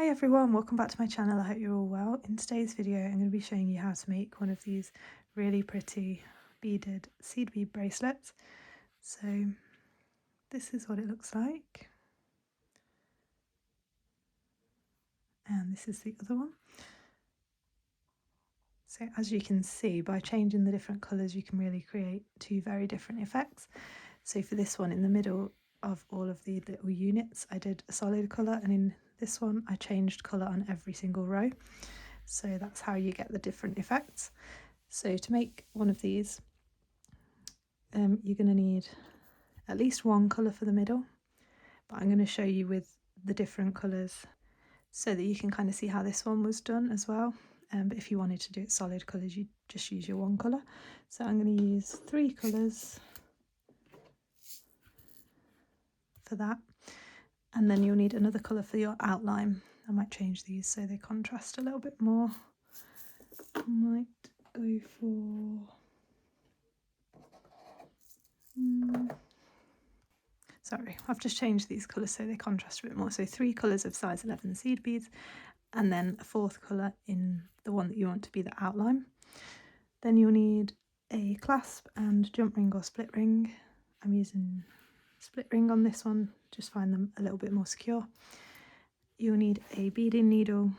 Hi everyone, welcome back to my channel. I hope you're all well. In today's video I'm going to be showing you how to make one of these really pretty beaded seed bead bracelets. So this is what it looks like, and this is the other one. So as you can see, by changing the different colours you can really create two very different effects. So for this one, in the middle of all of the little units I did a solid colour, and in this one I changed colour on every single row. So that's how you get the different effects. So to make one of these, you're going to need at least one colour for the middle, but I'm going to show you with the different colours so that you can kind of see how this one was done as well. But if you wanted to do it solid colours, you just use your one colour. So I'm going to use 3 colours for that, and then you'll need another colour for your outline. I might change these so they contrast a little bit more. I might go for sorry, I've just changed these colours so they contrast a bit more. So 3 colours of size 11 seed beads, and then a 4th colour in the one that you want to be the outline. Then you'll need a clasp and jump ring or split ring. I'm using split ring on this one, just find them a little bit more secure. You'll need a beading needle,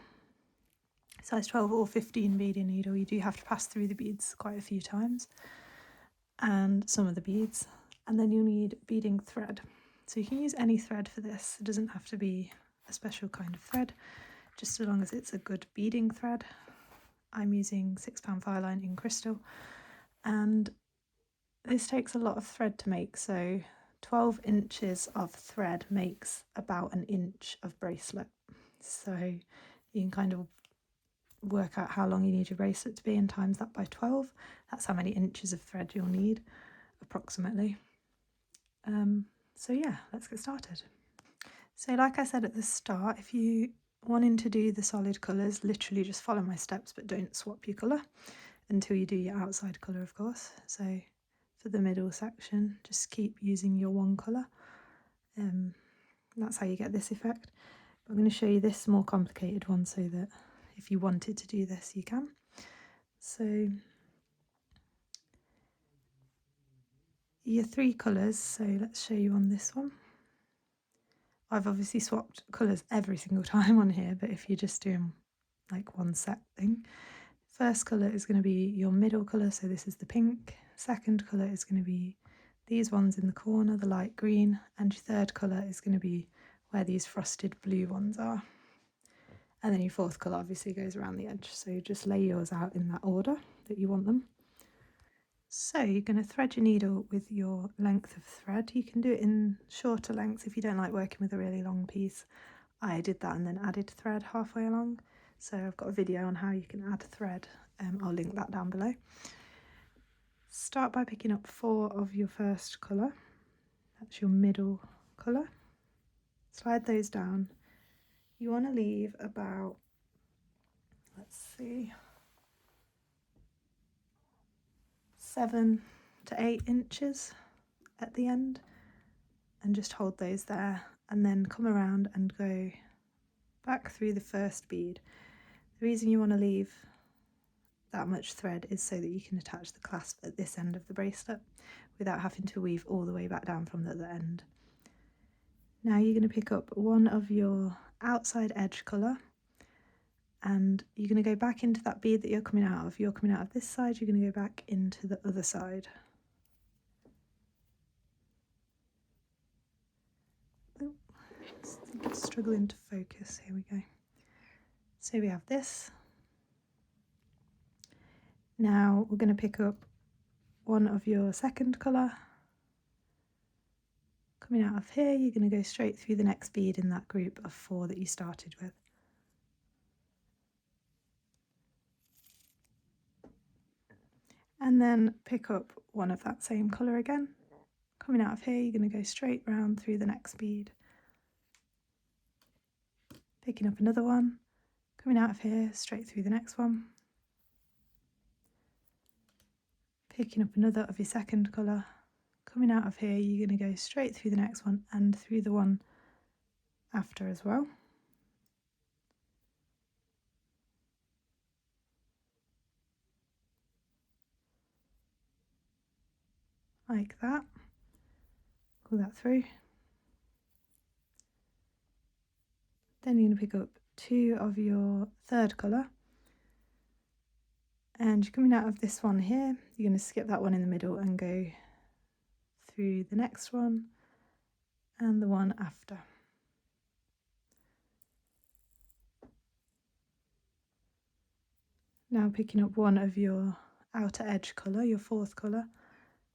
size 12 or 15 beading needle. You do have to pass through the beads quite a few times, and some of the beads. And then you'll need beading thread. So you can use any thread for this. It doesn't have to be a special kind of thread, just as long as it's a good beading thread. I'm using 6 pound fire line in crystal, and this takes a lot of thread to make. So 12 inches of thread makes about an inch of bracelet. So you can kind of work out how long you need your bracelet to be and times that by 12. That's how many inches of thread you'll need approximately. So yeah, let's get started. So like I said at the start, if you wanting to do the solid colours, literally just follow my steps, but don't swap your colour until you do your outside colour, of course. So for the middle section, just keep using your one colour. That's how you get this effect. But I'm going to show you this more complicated one so that if you wanted to do this, you can. So your 3 colours, so let's show you on this one. I've obviously swapped colours every single time on here, but if you're just doing like one set thing, first colour is going to be your middle colour, so this is the pink. Second colour is going to be these ones in the corner, the light green, and your third colour is going to be where these frosted blue ones are. And then your 4th colour obviously goes around the edge, so just lay yours out in that order that you want them. So you're going to thread your needle with your length of thread. You can do it in shorter lengths if you don't like working with a really long piece. I did that and then added thread halfway along. So I've got a video on how you can add thread. I'll link that down below. Start by picking up 4 of your first colour. That's your middle colour. Slide those down. You want to leave about, let's see, 7 to 8 inches at the end, and just hold those there, and then come around and go back through the first bead. The reason you want to leave that much thread is so that you can attach the clasp at this end of the bracelet without having to weave all the way back down from the other end. Now you're going to pick up one of your outside edge colour, and you're going to go back into that bead that you're coming out of. You're coming out of this side, you're going to go back into the other side. Oh, I think it's struggling to focus. Here we go. So we have this. Now we're going to pick up one of your second colour. Coming out of here, you're going to go straight through the next bead in that group of 4 that you started with. And then pick up one of that same colour again. Coming out of here, you're going to go straight round through the next bead. Picking up another one, coming out of here, straight through the next one. Picking up another of your second colour. Coming out of here, you're going to go straight through the next one and through the one after as well. like that. Pull that through. Then you're going to pick up 2 of your third colour, and you're coming out of this one here, you're going to skip that one in the middle and go through the next one and the one after. Now picking up one of your outer edge colour, your 4th colour,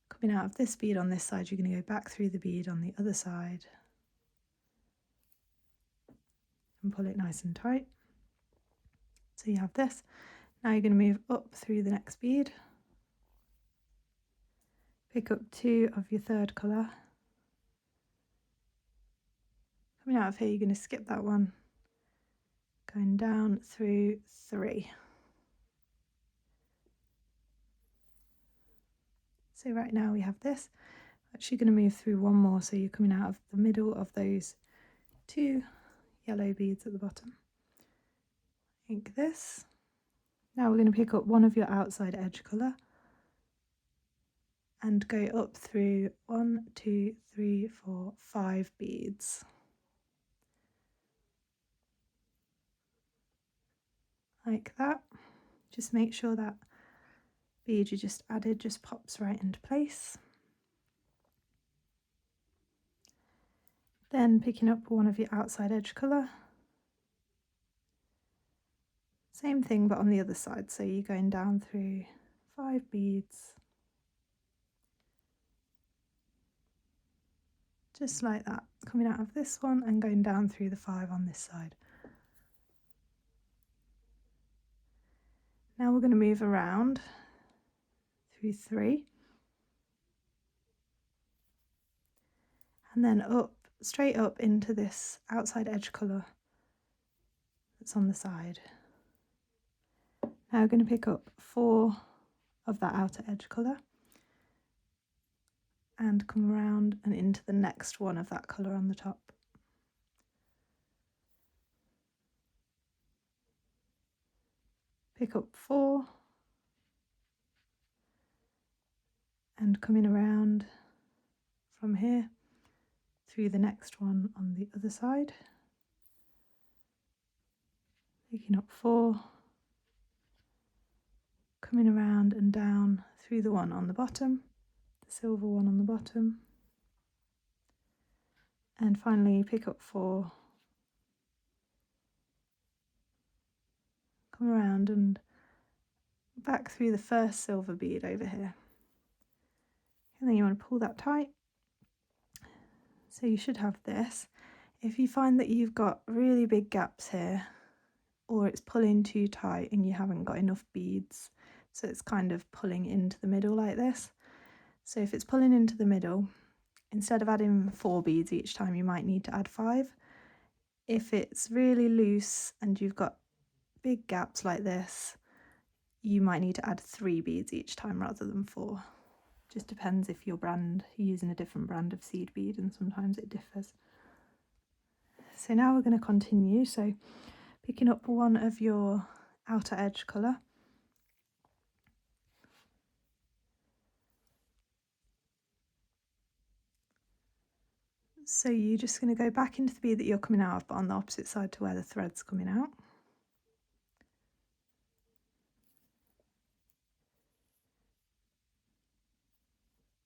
coming out of this bead on this side, you're going to go back through the bead on the other side and pull it nice and tight. So you have this. Now you're going to move up through the next bead, pick up 2 of your 3rd colour. Coming out of here, you're going to skip that one, going down through 3. So right now we have this. Actually going to move through one more, so you're coming out of the middle of those 2 yellow beads at the bottom. Like this. Now we're going to pick up one of your outside edge colour and go up through 1, 2, 3, 4, 5 beads. Like that. Just make sure that bead you just added just pops right into place. Then picking up one of your outside edge colour. Same thing but on the other side, so you're going down through 5 beads. Just like that, coming out of this one and going down through the 5 on this side. Now we're going to move around through 3 and then up, straight up into this outside edge colour that's on the side. Now we're going to pick up 4 of that outer edge colour and come around and into the next one of that colour on the top. Pick up 4 and coming around from here through the next one on the other side. Picking up 4, coming around and down through the one on the bottom, the silver one on the bottom, and finally pick up 4, come around and back through the first silver bead over here, and then you want to pull that tight. So you should have this. If you find that you've got really big gaps here, or it's pulling too tight and you haven't got enough beads, so it's kind of pulling into the middle like this. So if it's pulling into the middle, instead of adding 4 beads each time, you might need to add 5. If it's really loose and you've got big gaps like this, you might need to add 3 beads each time rather than 4. Just depends if you're using a different brand of seed bead, and sometimes it differs. So now we're going to continue. So picking up one of your outer edge colour, so you're just going to go back into the bead that you're coming out of, but on the opposite side to where the thread's coming out.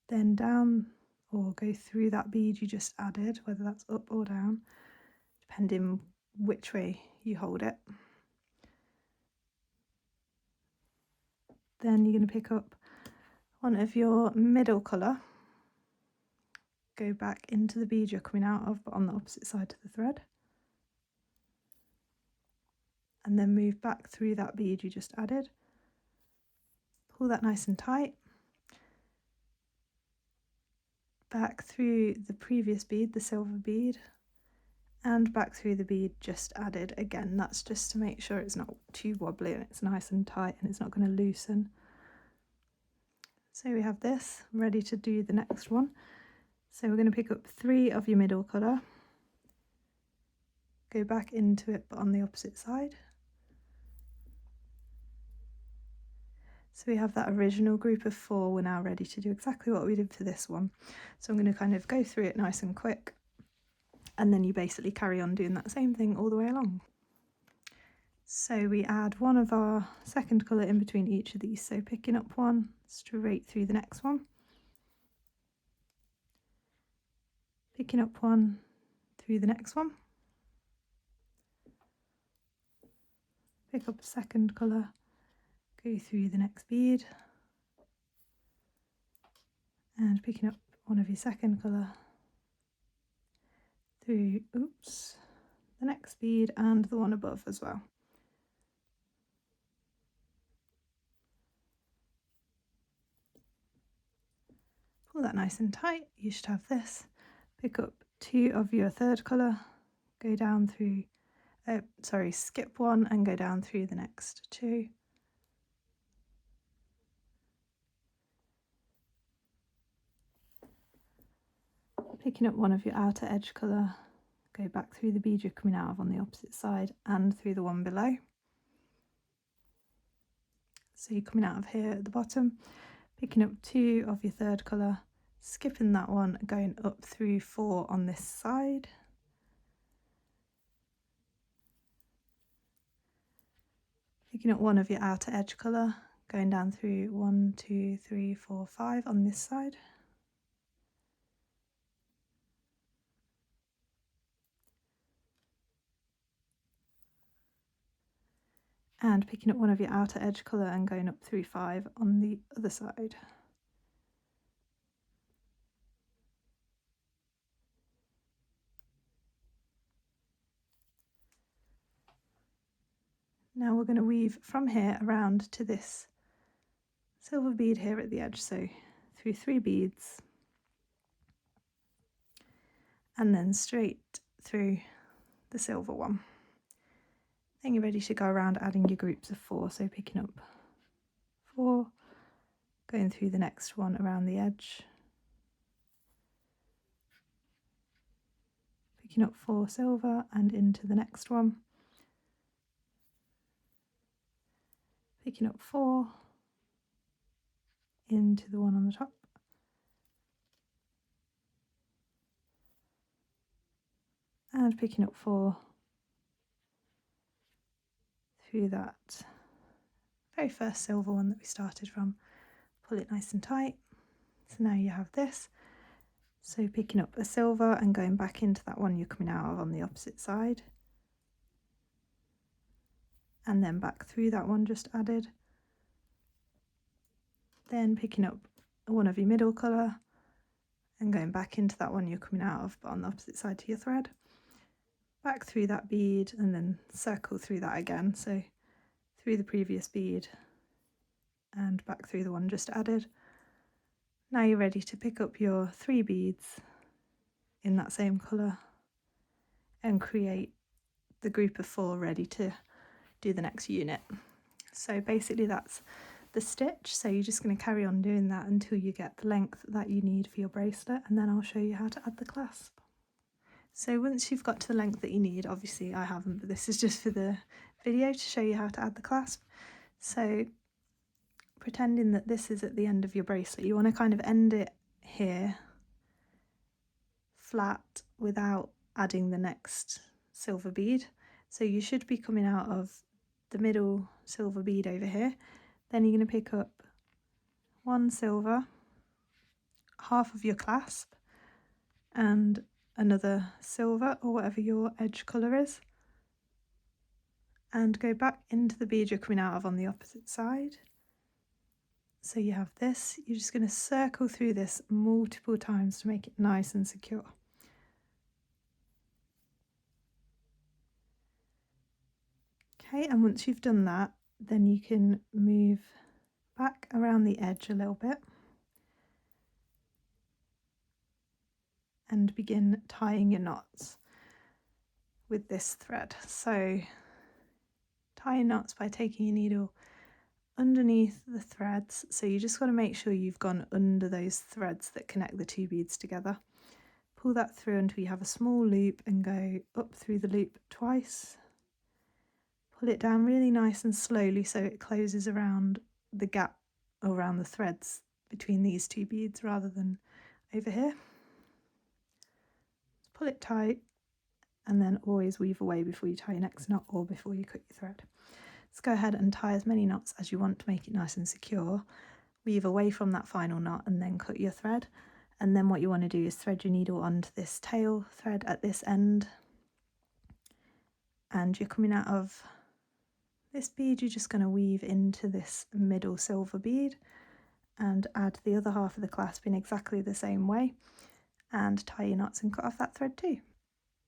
Then down, or go through that bead you just added, whether that's up or down, depending which way you hold it. Then you're going to pick up one of your middle colour, go back into the bead you're coming out of, but on the opposite side to the thread, and then move back through that bead you just added. Pull that nice and tight, back through the previous bead, the silver bead, and back through the bead just added. Again, that's just to make sure it's not too wobbly and it's nice and tight and it's not going to loosen. So we have this ready to do the next one. So we're going to pick up 3 of your middle colour, go back into it but on the opposite side. So we have that original group of 4. We're now ready to do exactly what we did for this one. So I'm going to kind of go through it nice and quick, and then you basically carry on doing that same thing all the way along. So we add one of our second colour in between each of these, so picking up one straight through the next one, picking up one through the next one, pick up a second colour, go through the next bead, and picking up one of your second colour through, the next bead and the one above as well. Pull that nice and tight. You should have this. Pick up 2 of your third colour, go down through, skip one and go down through the next 2. Picking up one of your outer edge colour, go back through the bead you're coming out of on the opposite side and through the one below. So you're coming out of here at the bottom, picking up 2 of your third colour, skipping that one, going up through 4 on this side. Picking up one of your outer edge colour, going down through 1, 2, 3, 4, 5 on this side. And picking up one of your outer edge colour and going up through 5 on the other side. Now we're going to weave from here around to this silver bead here at the edge, so through 3 beads and then straight through the silver one. Then you're ready to go around adding your groups of 4, so picking up 4, going through the next one around the edge, picking up 4 silver and into the next one, picking up 4 into the one on the top, and picking up 4 through that very first silver one that we started from. Pull it nice and tight. So now you have this. So picking up a silver and going back into that one you're coming out of on the opposite side, and then back through that one just added. Then picking up one of your middle colour and going back into that one you're coming out of but on the opposite side to your thread, back through that bead and then circle through that again, so through the previous bead and back through the one just added. Now you're ready to pick up your 3 beads in that same colour and create the group of 4 ready to do the next unit. So basically that's the stitch, so you're just going to carry on doing that until you get the length that you need for your bracelet, and then I'll show you how to add the clasp. So once you've got to the length that you need, obviously I haven't, but this is just for the video to show you how to add the clasp. So pretending that this is at the end of your bracelet, you want to kind of end it here flat without adding the next silver bead. So you should be coming out of the middle silver bead over here. Then you're going to pick up 1 silver, half of your clasp, and another silver or whatever your edge colour is, and go back into the bead you're coming out of on the opposite side. So you have this. You're just going to circle through this multiple times to make it nice and secure. Okay, and once you've done that, then you can move back around the edge a little bit and begin tying your knots with this thread. So tie knots by taking your needle underneath the threads, so you just got to make sure you've gone under those threads that connect the 2 beads together. Pull that through until you have a small loop and go up through the loop twice. Pull it down really nice and slowly so it closes around the gap around the threads between these two beads rather than over here. Pull it tight and then always weave away before you tie your next knot or before you cut your thread. Let's go ahead and tie as many knots as you want to make it nice and secure. Weave away from that final knot and then cut your thread. And then what you want to do is thread your needle onto this tail thread at this end. And you're coming out of this bead, you're just going to weave into this middle silver bead and add the other half of the clasp in exactly the same way and tie your knots and cut off that thread too.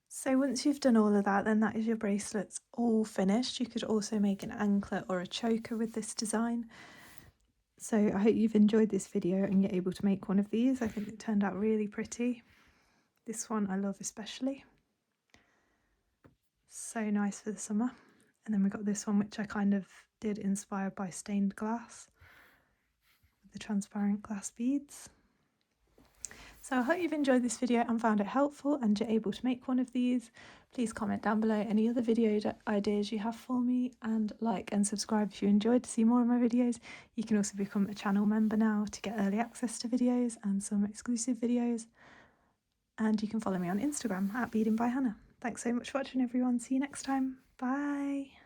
So once you've done all of that, then that is your bracelets all finished. You could also make an anklet or a choker with this design. So I hope you've enjoyed this video and you're able to make one of these. I think it turned out really pretty. This one I love especially. So nice for the summer. And then we got this one which I kind of did inspired by stained glass with the transparent glass beads. So I hope you've enjoyed this video and found it helpful and you're able to make one of these. Please comment down below any other video ideas you have for me, and like and subscribe if you enjoyed to see more of my videos. You can also become a channel member now to get early access to videos and some exclusive videos. And you can follow me on Instagram at Beadingbyhannah. Thanks so much for watching everyone. See you next time. Bye.